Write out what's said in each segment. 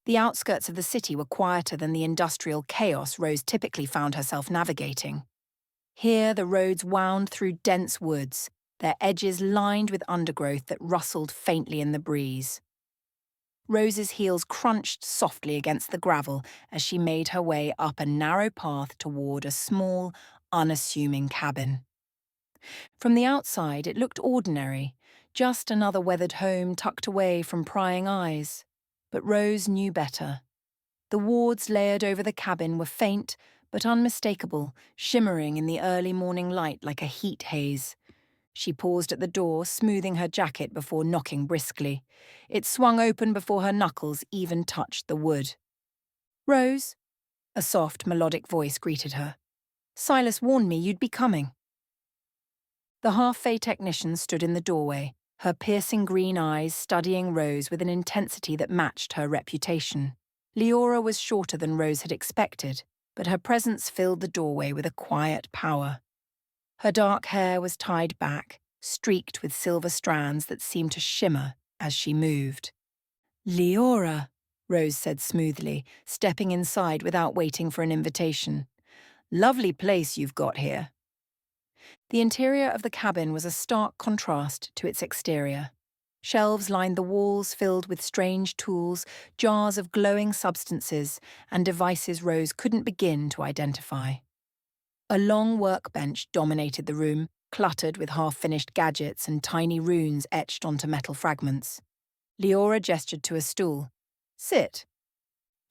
The outskirts of the city were quieter than the industrial chaos Rose typically found herself navigating. Here, the roads wound through dense woods, their edges lined with undergrowth that rustled faintly in the breeze. Rose's heels crunched softly against the gravel as she made her way up a narrow path toward a small, unassuming cabin. From the outside, it looked ordinary, just another weathered home tucked away from prying eyes. But Rose knew better. The wards layered over the cabin were faint but unmistakable, shimmering in the early morning light like a heat haze. She paused at the door, smoothing her jacket before knocking briskly. It swung open before her knuckles even touched the wood. "Rose?" A soft, melodic voice greeted her. "Silas warned me you'd be coming." The half-fey technician stood in the doorway, her piercing green eyes studying Rose with an intensity that matched her reputation. Leora was shorter than Rose had expected, but her presence filled the doorway with a quiet power. Her dark hair was tied back, streaked with silver strands that seemed to shimmer as she moved. "Leora," Rose said smoothly, stepping inside without waiting for an invitation. "Lovely place you've got here." The interior of the cabin was a stark contrast to its exterior. Shelves lined the walls filled with strange tools, jars of glowing substances, and devices Rose couldn't begin to identify. A long workbench dominated the room, cluttered with half-finished gadgets and tiny runes etched onto metal fragments. Leora gestured to a stool. "Sit."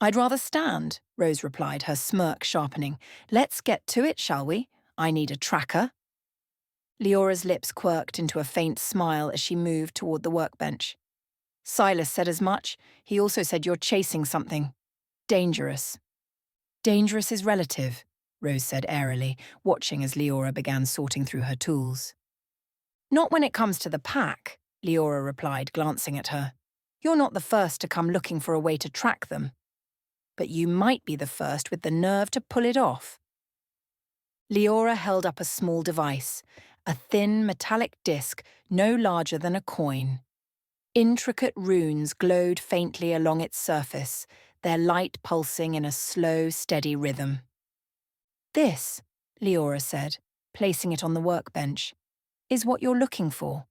"I'd rather stand," Rose replied, her smirk sharpening. "Let's get to it, shall we? I need a tracker." Leora's lips quirked into a faint smile as she moved toward the workbench. "Silas said as much. He also said you're chasing something. Dangerous." "Dangerous is relative," Rose said airily, watching as Leora began sorting through her tools. "Not when it comes to the pack," Leora replied, glancing at her. "You're not the first to come looking for a way to track them. But you might be the first with the nerve to pull it off." Leora held up a small device, a thin metallic disc no larger than a coin. Intricate runes glowed faintly along its surface, their light pulsing in a slow, steady rhythm. "This," Leora said, placing it on the workbench, "is what you're looking for.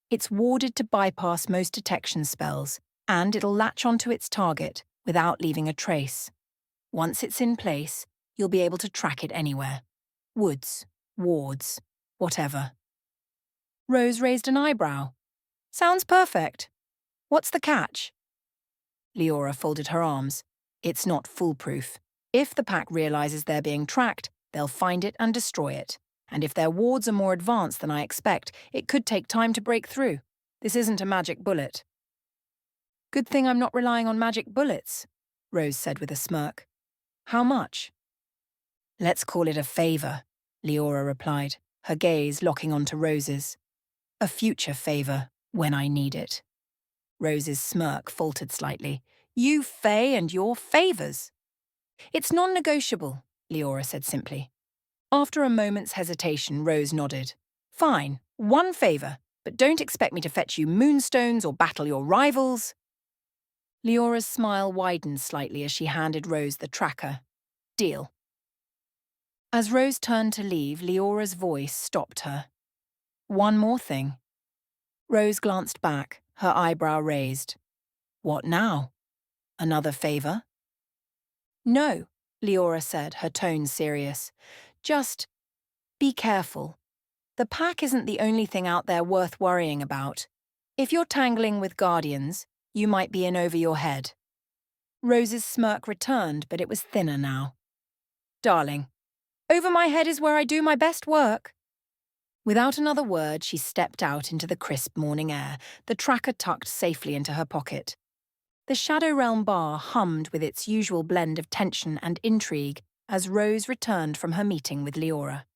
It's warded to bypass most detection spells, and it'll latch onto its target without leaving a trace. Once it's in place, you'll be able to track it anywhere. Woods, wards, whatever." Rose raised an eyebrow. "Sounds perfect. What's the catch?" Leora folded her arms. "It's not foolproof. If the pack realizes they're being tracked, they'll find it and destroy it. And if their wards are more advanced than I expect, it could take time to break through. This isn't a magic bullet." "Good thing I'm not relying on magic bullets," Rose said with a smirk. "How much?" "Let's call it a favor," Leora replied, her gaze locking onto Rose's. "A future favor, when I need it." Rose's smirk faltered slightly. "You Fae and your favors." "It's non-negotiable," Leora said simply. After a moment's hesitation, Rose nodded. "Fine, one favor, but don't expect me to fetch you moonstones or battle your rivals." Leora's smile widened slightly as she handed Rose the tracker. "Deal." As Rose turned to leave, Leora's voice stopped her. "One more thing." Rose glanced back, her eyebrow raised. "What now? Another favor?" "No," Leora said, her tone serious. "Just be careful. The pack isn't the only thing out there worth worrying about. If you're tangling with guardians, you might be in over your head." Rose's smirk returned, but it was thinner now. "Darling, over my head is where I do my best work." Without another word, she stepped out into the crisp morning air, the tracker tucked safely into her pocket. The Shadow Realm bar hummed with its usual blend of tension and intrigue as Rose returned from her meeting with Leora.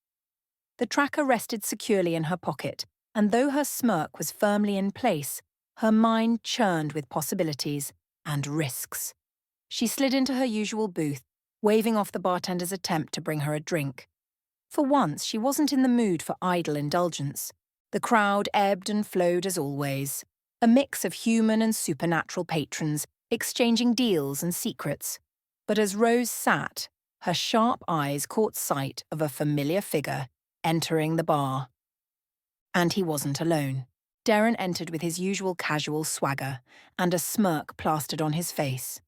The tracker rested securely in her pocket, and though her smirk was firmly in place, her mind churned with possibilities and risks. She slid into her usual booth, waving off the bartender's attempt to bring her a drink. For once, she wasn't in the mood for idle indulgence. The crowd ebbed and flowed as always, a mix of human and supernatural patrons, exchanging deals and secrets. But as Rose sat, her sharp eyes caught sight of a familiar figure entering the bar. And he wasn't alone. Darren entered with his usual casual swagger and a smirk plastered on his face.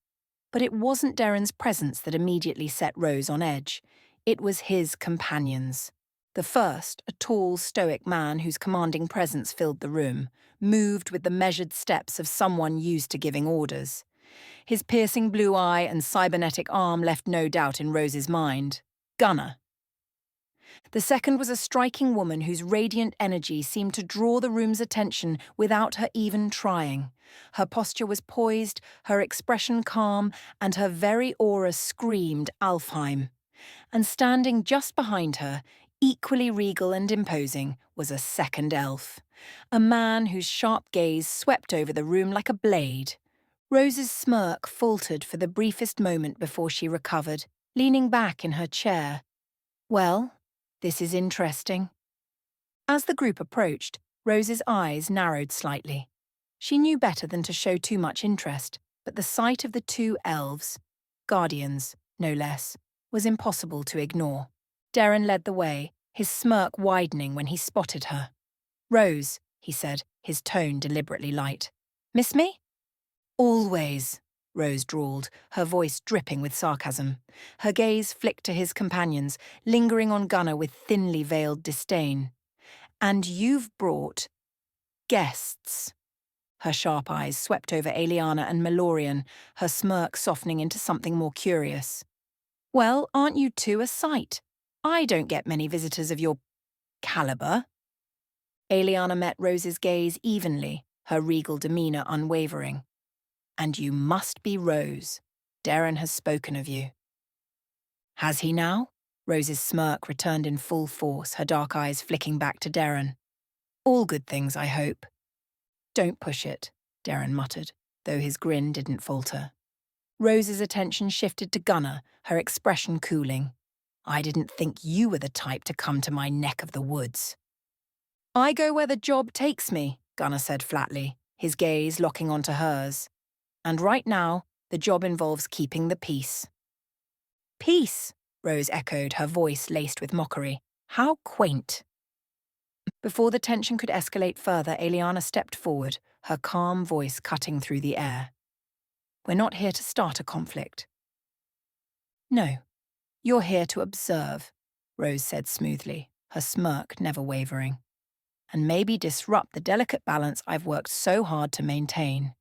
But it wasn't Darren's presence that immediately set Rose on edge. It was his companions. The first, a tall, stoic man whose commanding presence filled the room, moved with the measured steps of someone used to giving orders. His piercing blue eye and cybernetic arm left no doubt in Rose's mind. Gunner. The second was a striking woman whose radiant energy seemed to draw the room's attention without her even trying. Her posture was poised, her expression calm, and her very aura screamed Alfheim. And standing just behind her, equally regal and imposing, was a second elf. A man whose sharp gaze swept over the room like a blade. Rose's smirk faltered for the briefest moment before she recovered, leaning back in her chair. Well, this is interesting. As the group approached, Rose's eyes narrowed slightly. She knew better than to show too much interest, but the sight of the two elves, guardians, no less, was impossible to ignore. Darren led the way, his smirk widening when he spotted her. "Rose," he said, his tone deliberately light. "Miss me?" "Always," Rose drawled, her voice dripping with sarcasm. Her gaze flicked to his companions, lingering on Gunner with thinly veiled disdain. "And you've brought guests." Her sharp eyes swept over Eliana and Melorian, her smirk softening into something more curious. "Well, aren't you two a sight? I don't get many visitors of your caliber." Eliana met Rose's gaze evenly, her regal demeanor unwavering. "And you must be Rose. Darren has spoken of you." "Has he now?" Rose's smirk returned in full force, her dark eyes flicking back to Darren. "All good things, I hope." "Don't push it," Darren muttered, though his grin didn't falter. Rose's attention shifted to Gunner, her expression cooling. "I didn't think you were the type to come to my neck of the woods." "I go where the job takes me," Gunner said flatly, his gaze locking onto hers. "And right now, the job involves keeping the peace." "Peace," Rose echoed, her voice laced with mockery. "How quaint." Before the tension could escalate further, Eliana stepped forward, her calm voice cutting through the air. "We're not here to start a conflict." "No, you're here to observe," Rose said smoothly, her smirk never wavering. "And maybe disrupt the delicate balance I've worked so hard to maintain."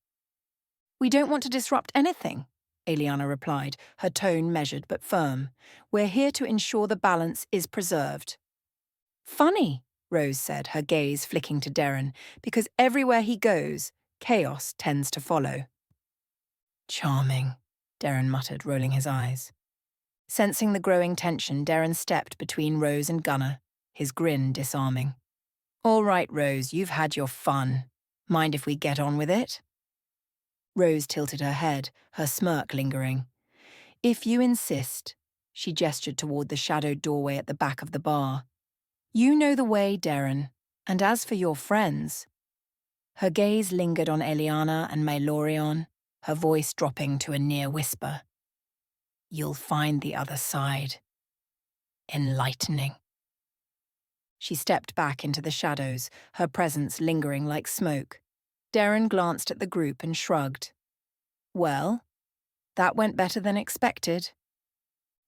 "We don't want to disrupt anything," Eliana replied, her tone measured but firm. "We're here to ensure the balance is preserved." "Funny," Rose said, her gaze flicking to Darren, "because everywhere he goes, chaos tends to follow." "Charming," Darren muttered, rolling his eyes. Sensing the growing tension, Darren stepped between Rose and Gunner, his grin disarming. "All right, Rose, you've had your fun. Mind if we get on with it?" Rose tilted her head, her smirk lingering. "If you insist," she gestured toward the shadowed doorway at the back of the bar. "You know the way, Darren, and as for your friends—" Her gaze lingered on Eliana and Melorian, her voice dropping to a near whisper. "You'll find the other side enlightening." She stepped back into the shadows, her presence lingering like smoke. Darren glanced at the group and shrugged. "Well, that went better than expected."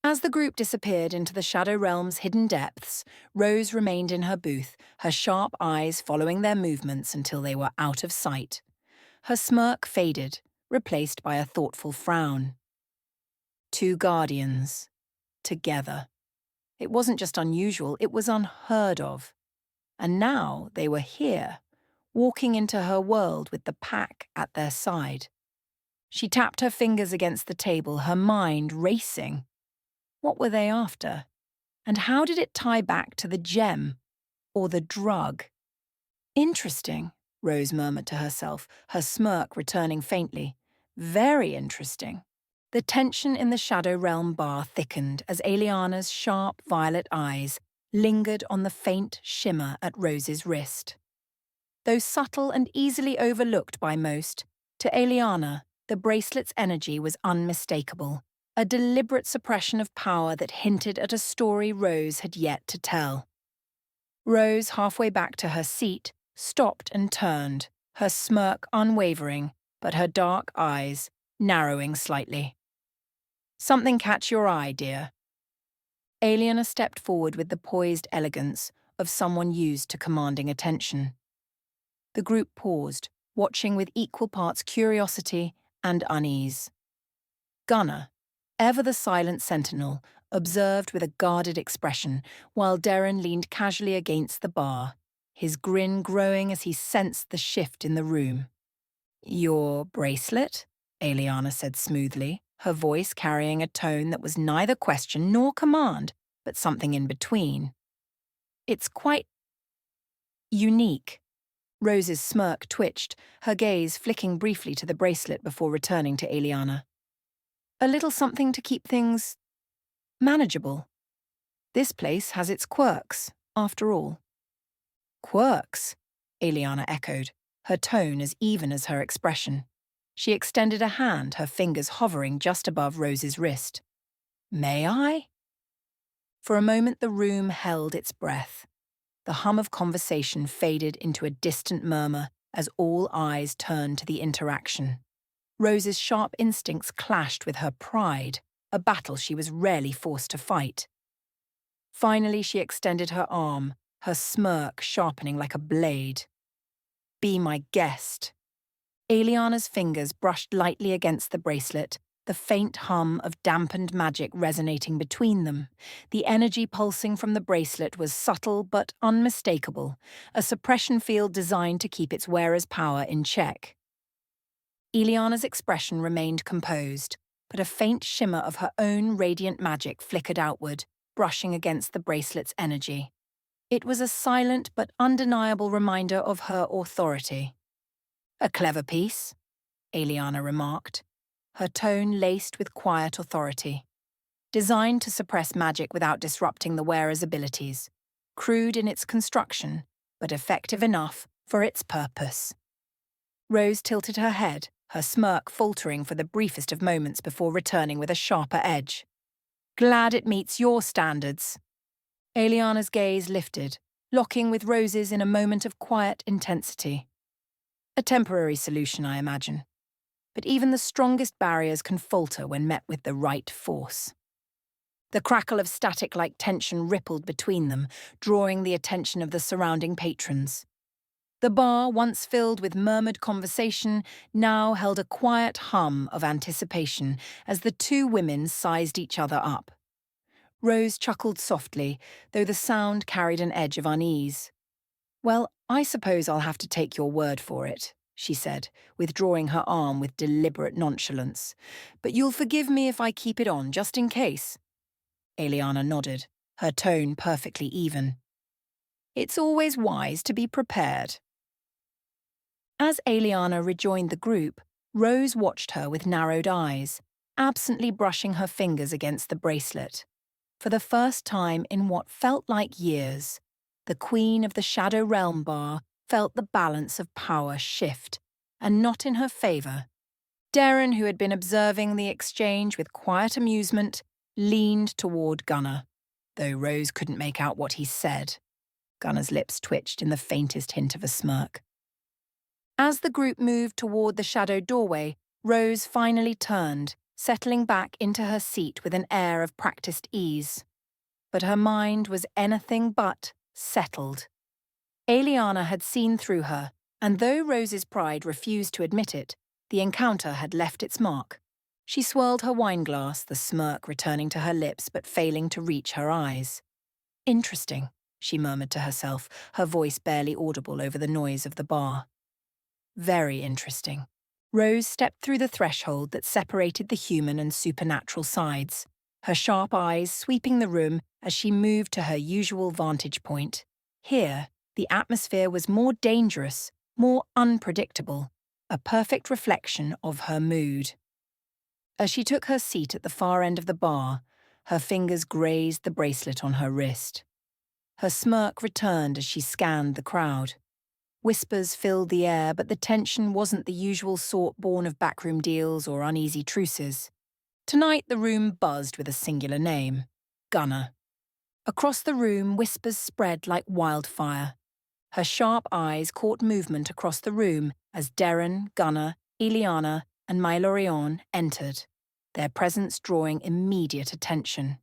As the group disappeared into the Shadow Realm's hidden depths, Rose remained in her booth, her sharp eyes following their movements until they were out of sight. Her smirk faded, replaced by a thoughtful frown. Two guardians. Together. It wasn't just unusual, it was unheard of. And now they were here, walking into her world with the pack at their side. She tapped her fingers against the table, her mind racing. What were they after? And how did it tie back to the gem? Or the drug? "Interesting," Rose murmured to herself, her smirk returning faintly. "Very interesting." The tension in the Shadow Realm bar thickened as Eliana's sharp violet eyes lingered on the faint shimmer at Rose's wrist. Though subtle and easily overlooked by most, to Eliana, The bracelet's energy was unmistakable, a deliberate suppression of power that hinted at a story Rose had yet to tell. Rose, halfway back to her seat, stopped and turned, her smirk unwavering, but her dark eyes narrowing slightly. "Something catch your eye, dear?" Aliena stepped forward with the poised elegance of someone used to commanding attention. The group paused, watching with equal parts curiosity and unease. Gunnar, ever the silent sentinel, observed with a guarded expression, while Darren leaned casually against the bar, his grin growing as he sensed the shift in the room. "Your bracelet?" Aliena said smoothly, her voice carrying a tone that was neither question nor command, but something in between. "It's quite unique." Rose's smirk twitched, her gaze flicking briefly to the bracelet before returning to Aliena. "A little something to keep things manageable. This place has its quirks, after all." "Quirks?" Aliena echoed, her tone as even as her expression. She extended a hand, her fingers hovering just above Rose's wrist. "May I?" For a moment the room held its breath. The hum of conversation faded into a distant murmur as all eyes turned to the interaction. Rose's sharp instincts clashed with her pride, a battle she was rarely forced to fight. Finally, she extended her arm, her smirk sharpening like a blade. "Be my guest." Aliena's fingers brushed lightly against the bracelet, the faint hum of dampened magic resonating between them. The energy pulsing from the bracelet was subtle but unmistakable, a suppression field designed to keep its wearer's power in check. Aliena's expression remained composed, but a faint shimmer of her own radiant magic flickered outward, brushing against the bracelet's energy. It was a silent but undeniable reminder of her authority. "A clever piece," Aliena remarked, her tone laced with quiet authority. Designed to suppress magic without disrupting the wearer's abilities. Crude in its construction, but effective enough for its purpose. Rose tilted her head, her smirk faltering for the briefest of moments before returning with a sharper edge. "Glad it meets your standards." Aliena's gaze lifted, locking with Rose's in a moment of quiet intensity. "A temporary solution, I imagine. But even the strongest barriers can falter when met with the right force." The crackle of static-like tension rippled between them, drawing the attention of the surrounding patrons. The bar, once filled with murmured conversation, now held a quiet hum of anticipation as the two women sized each other up. Rose chuckled softly, though the sound carried an edge of unease. "Well, I suppose I'll have to take your word for it," she said, withdrawing her arm with deliberate nonchalance. "But you'll forgive me if I keep it on, just in case." Aliena nodded, her tone perfectly even. "It's always wise to be prepared." As Aliena rejoined the group, Rose watched her with narrowed eyes, absently brushing her fingers against the bracelet. For the first time in what felt like years, the Queen of the Shadow Realm bar felt the balance of power shift, and not in her favour. Darren, who had been observing the exchange with quiet amusement, leaned toward Gunnar, though Rose couldn't make out what he said. Gunnar's lips twitched in the faintest hint of a smirk. As the group moved toward the shadowed doorway, Rose finally turned, settling back into her seat with an air of practiced ease. But her mind was anything but settled. Aliena had seen through her, and though Rose's pride refused to admit it, the encounter had left its mark. She swirled her wineglass, the smirk returning to her lips but failing to reach her eyes. "Interesting," she murmured to herself, her voice barely audible over the noise of the bar. "Very interesting." Rose stepped through the threshold that separated the human and supernatural sides, her sharp eyes sweeping the room as she moved to her usual vantage point. Here, the atmosphere was more dangerous, more unpredictable, a perfect reflection of her mood. As she took her seat at the far end of the bar, her fingers grazed the bracelet on her wrist. Her smirk returned as she scanned the crowd. Whispers filled the air, but the tension wasn't the usual sort born of backroom deals or uneasy truces. Tonight the room buzzed with a singular name: Gunner. Across the room, whispers spread like wildfire. Her sharp eyes caught movement across the room as Darren, Gunner, Eliana, and Mailorion entered, their presence drawing immediate attention.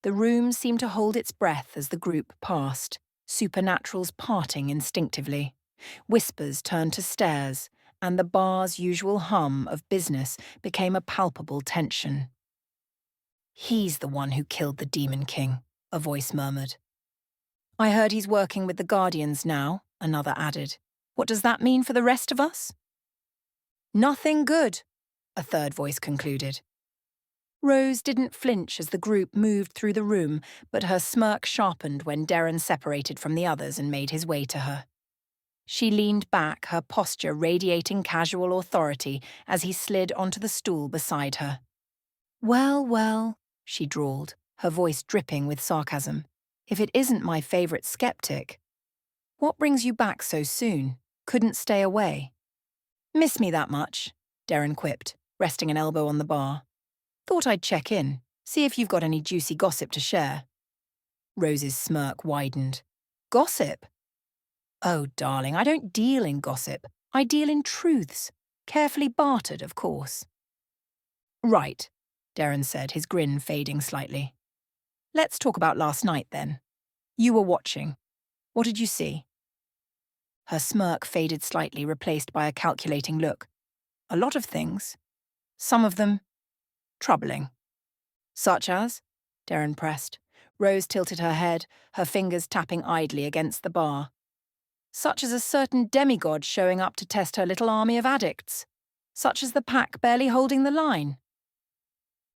The room seemed to hold its breath as the group passed, supernaturals parting instinctively. Whispers turned to stares, and the bar's usual hum of business became a palpable tension. "He's the one who killed the Demon King," a voice murmured. "I heard he's working with the Guardians now," another added. "What does that mean for the rest of us?" "Nothing good," a third voice concluded. Rose didn't flinch as the group moved through the room, but her smirk sharpened when Darren separated from the others and made his way to her. She leaned back, her posture radiating casual authority as he slid onto the stool beside her. "Well, well," she drawled, her voice dripping with sarcasm. "If it isn't my favourite skeptic. What brings you back so soon? Couldn't stay away?" "Miss me that much?" Darren quipped, resting an elbow on the bar. "Thought I'd check in, see if you've got any juicy gossip to share." Rose's smirk widened. "Gossip? Oh, darling, I don't deal in gossip. I deal in truths. Carefully bartered, of course." "Right," Darren said, his grin fading slightly. "Let's talk about last night, then. You were watching. What did you see?" Her smirk faded slightly, replaced by a calculating look. "A lot of things. Some of them troubling." "Such as?" Darren pressed. Rose tilted her head, her fingers tapping idly against the bar. "Such as a certain demigod showing up to test her little army of addicts. Such as the pack barely holding the line."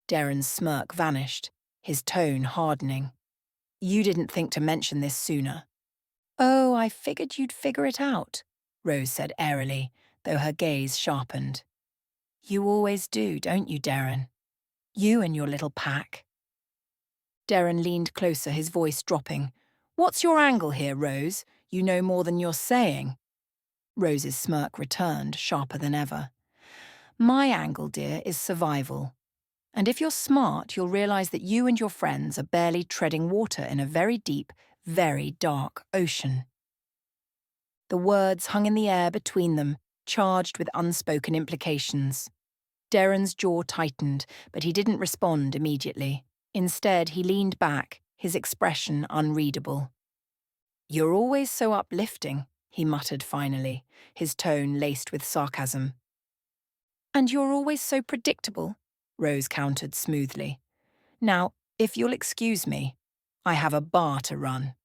Darren's smirk vanished, his tone hardening. "You didn't think to mention this sooner." "Oh, I figured you'd figure it out," Rose said airily, though her gaze sharpened. "You always do, don't you, Darren? You and your little pack." Darren leaned closer, his voice dropping. "What's your angle here, Rose? You know more than you're saying." Rose's smirk returned, sharper than ever. "My angle, dear, is survival. And if you're smart, you'll realise that you and your friends are barely treading water in a very deep, very dark ocean." The words hung in the air between them, charged with unspoken implications. Darren's jaw tightened, but he didn't respond immediately. Instead, he leaned back, his expression unreadable. "You're always so uplifting," he muttered finally, his tone laced with sarcasm. "And you're always so predictable," Rose countered smoothly. "Now, if you'll excuse me, I have a bar to run."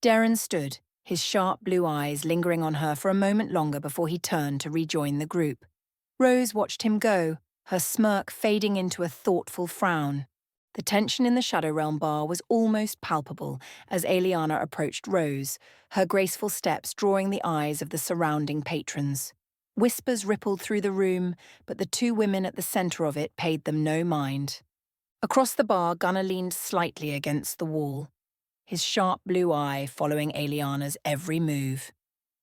Darren stood, his sharp blue eyes lingering on her for a moment longer before he turned to rejoin the group. Rose watched him go, her smirk fading into a thoughtful frown. The tension in the Shadow Realm bar was almost palpable as Eliana approached Rose, her graceful steps drawing the eyes of the surrounding patrons. Whispers rippled through the room, but the two women at the centre of it paid them no mind. Across the bar, Gunnar leaned slightly against the wall, his sharp blue eye following Eliana's every move.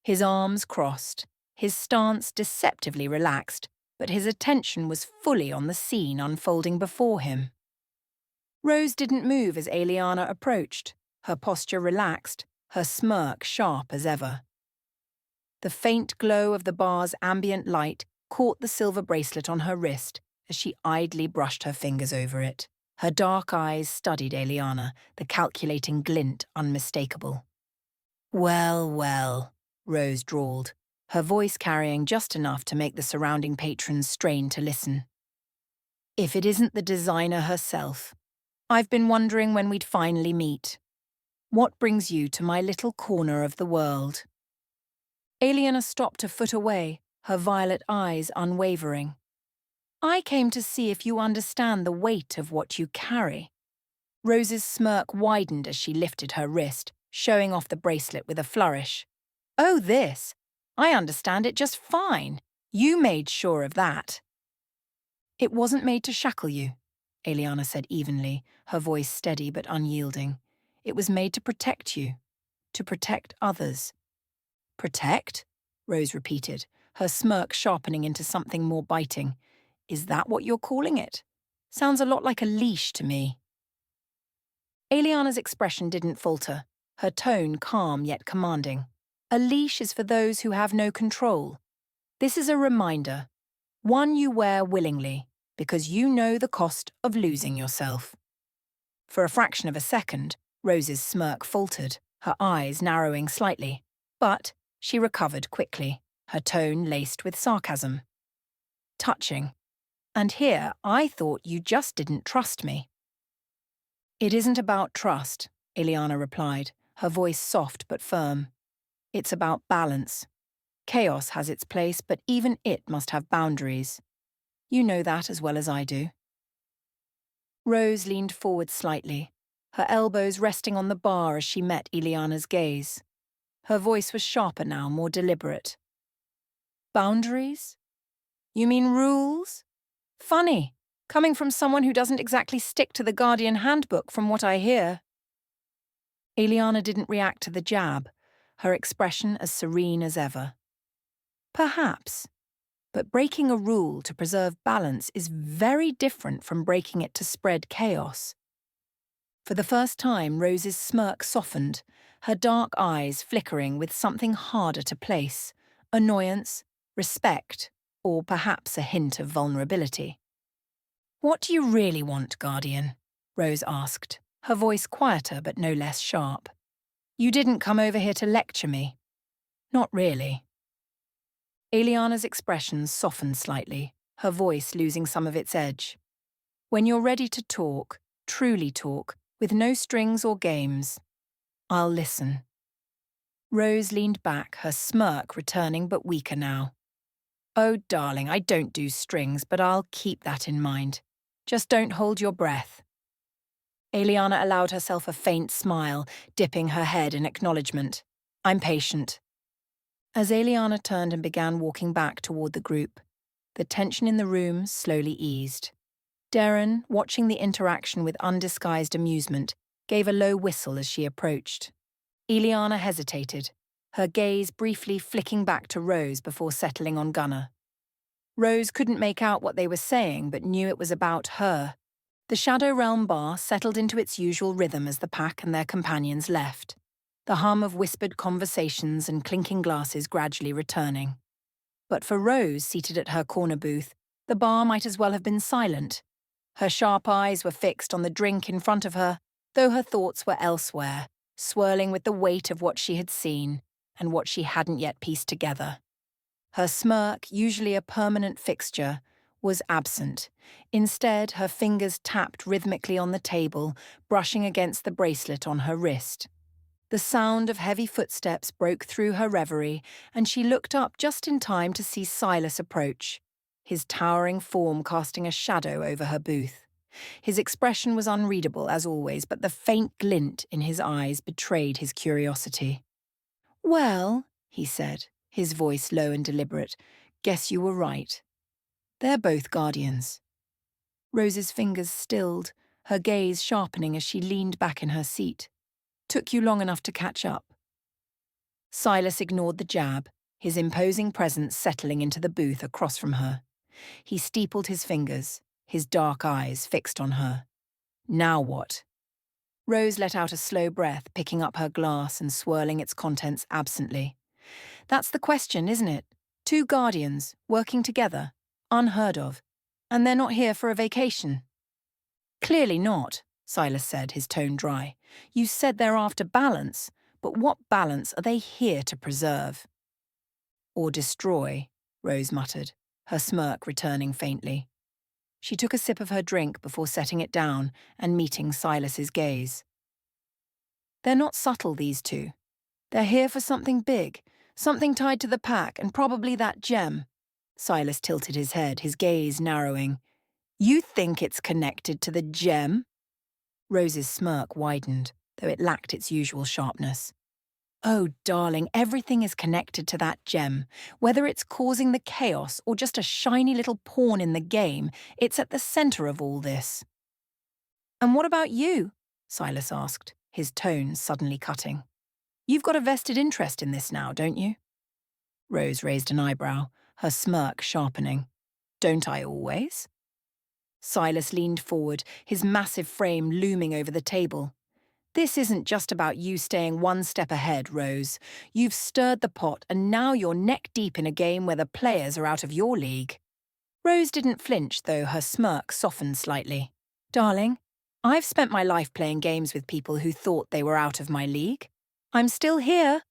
His arms crossed, his stance deceptively relaxed, but his attention was fully on the scene unfolding before him. Rose didn't move as Eliana approached, her posture relaxed, her smirk sharp as ever. The faint glow of the bar's ambient light caught the silver bracelet on her wrist as she idly brushed her fingers over it. Her dark eyes studied Eliana, the calculating glint unmistakable. "Well, well," Rose drawled, her voice carrying just enough to make the surrounding patrons strain to listen. "If it isn't the designer herself. I've been wondering when we'd finally meet. What brings you to my little corner of the world?" Eliana stopped a foot away, her violet eyes unwavering. "I came to see if you understand the weight of what you carry." Rose's smirk widened as she lifted her wrist, showing off the bracelet with a flourish. "Oh, this! I understand it just fine. You made sure of that." "It wasn't made to shackle you," Eliana said evenly, her voice steady but unyielding. "It was made to protect you, to protect others." Protect? Rose repeated, her smirk sharpening into something more biting. Is that what you're calling it? Sounds a lot like a leash to me. Eliana's expression didn't falter, her tone calm yet commanding. A leash is for those who have no control. This is a reminder, one you wear willingly, because you know the cost of losing yourself. For a fraction of a second, Rose's smirk faltered, her eyes narrowing slightly. But she recovered quickly, her tone laced with sarcasm. Touching. And here, I thought you just didn't trust me. It isn't about trust, Eliana replied, her voice soft but firm. It's about balance. Chaos has its place, but even it must have boundaries. You know that as well as I do. Rose leaned forward slightly, her elbows resting on the bar as she met Eliana's gaze. Her voice was sharper now, more deliberate. Boundaries? You mean rules? Funny, coming from someone who doesn't exactly stick to the Guardian handbook from what I hear. Eliana didn't react to the jab, her expression as serene as ever. Perhaps, but breaking a rule to preserve balance is very different from breaking it to spread chaos. For the first time, Rose's smirk softened, her dark eyes flickering with something harder to place, annoyance, respect, or perhaps a hint of vulnerability. What do you really want, Guardian? Rose asked, her voice quieter but no less sharp. You didn't come over here to lecture me. Not really. Eliana's expression softened slightly, her voice losing some of its edge. When you're ready to talk, truly talk, with no strings or games, I'll listen. Rose leaned back, her smirk returning but weaker now. Oh, darling, I don't do strings, but I'll keep that in mind. Just don't hold your breath. Eliana allowed herself a faint smile, dipping her head in acknowledgement. I'm patient. As Eliana turned and began walking back toward the group, the tension in the room slowly eased. Darren, watching the interaction with undisguised amusement, gave a low whistle as she approached. Eliana hesitated, her gaze briefly flicking back to Rose before settling on Gunnar. Rose couldn't make out what they were saying, but knew it was about her. The Shadow Realm bar settled into its usual rhythm as the pack and their companions left, the hum of whispered conversations and clinking glasses gradually returning. But for Rose, seated at her corner booth, the bar might as well have been silent. Her sharp eyes were fixed on the drink in front of her, though her thoughts were elsewhere, swirling with the weight of what she had seen and what she hadn't yet pieced together. Her smirk, usually a permanent fixture, was absent. Instead, her fingers tapped rhythmically on the table, brushing against the bracelet on her wrist. The sound of heavy footsteps broke through her reverie, and she looked up just in time to see Silas approach, his towering form casting a shadow over her booth. His expression was unreadable, as always, but the faint glint in his eyes betrayed his curiosity. Well, he said, his voice low and deliberate, guess you were right. They're both guardians. Rose's fingers stilled, her gaze sharpening as she leaned back in her seat. Took you long enough to catch up. Silas ignored the jab, his imposing presence settling into the booth across from her. He steepled his fingers, his dark eyes fixed on her. Now what? Rose let out a slow breath, picking up her glass and swirling its contents absently. That's the question, isn't it? Two guardians, working together, unheard of. And they're not here for a vacation. Clearly not, Silas said, his tone dry. You said they're after balance, but what balance are they here to preserve? Or destroy, Rose muttered, her smirk returning faintly. She took a sip of her drink before setting it down and meeting Silas's gaze. They're not subtle, these two. They're here for something big, something tied to the pack, and probably that gem. Silas tilted his head, his gaze narrowing. You think it's connected to the gem? Rose's smirk widened, though it lacked its usual sharpness. Oh, darling, everything is connected to that gem. Whether it's causing the chaos or just a shiny little pawn in the game, it's at the center of all this. And what about you? Silas asked, his tone suddenly cutting. You've got a vested interest in this now, don't you? Rose raised an eyebrow, her smirk sharpening. Don't I always? Silas leaned forward, his massive frame looming over the table. This isn't just about you staying one step ahead, Rose. You've stirred the pot and now you're neck deep in a game where the players are out of your league. Rose didn't flinch, though her smirk softened slightly. Darling, I've spent my life playing games with people who thought they were out of my league. I'm still here.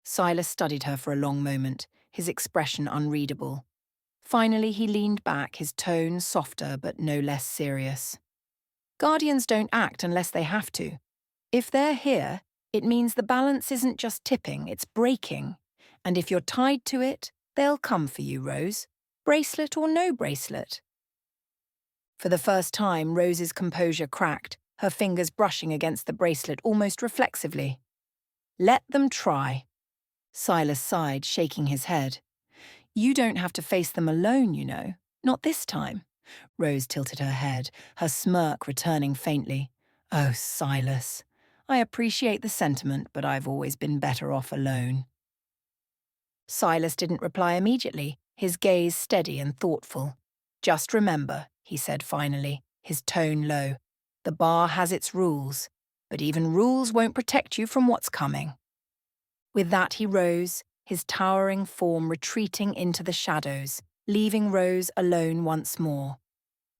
Silas studied her for a long moment, his expression unreadable. Finally, he leaned back, his tone softer but no less serious. Guardians don't act unless they have to. If they're here, it means the balance isn't just tipping, it's breaking. And if you're tied to it, they'll come for you, Rose. Bracelet or no bracelet. For the first time, Rose's composure cracked, her fingers brushing against the bracelet almost reflexively. Let them try. Silas sighed, shaking his head. You don't have to face them alone, you know. Not this time. Rose tilted her head, her smirk returning faintly. Oh, Silas. I appreciate the sentiment, but I've always been better off alone. Silas didn't reply immediately, his gaze steady and thoughtful. Just remember, he said finally, his tone low, the bar has its rules, but even rules won't protect you from what's coming. With that he rose, his towering form retreating into the shadows, leaving Rose alone once more.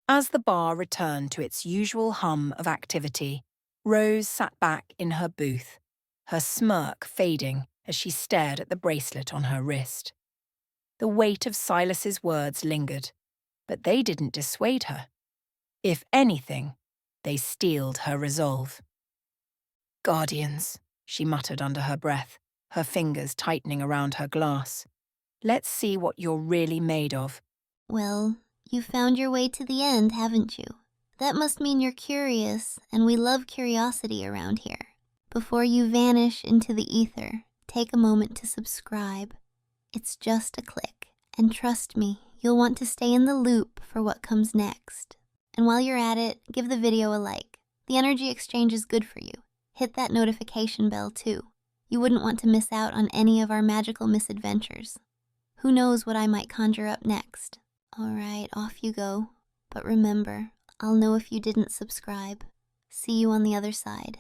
As the bar returned to its usual hum of activity, Rose sat back in her booth, her smirk fading as she stared at the bracelet on her wrist. The weight of Silas's words lingered, but they didn't dissuade her. If anything, they steeled her resolve. Guardians, she muttered under her breath, her fingers tightening around her glass. Let's see what you're really made of. Well, you found your way to the end, haven't you? That must mean you're curious, and we love curiosity around here. Before you vanish into the ether, take a moment to subscribe. It's just a click, and trust me, you'll want to stay in the loop for what comes next. And while you're at it, give the video a like. The energy exchange is good for you. Hit that notification bell too. You wouldn't want to miss out on any of our magical misadventures. Who knows what I might conjure up next? Alright, off you go. But remember, I'll know if you didn't subscribe. See you on the other side.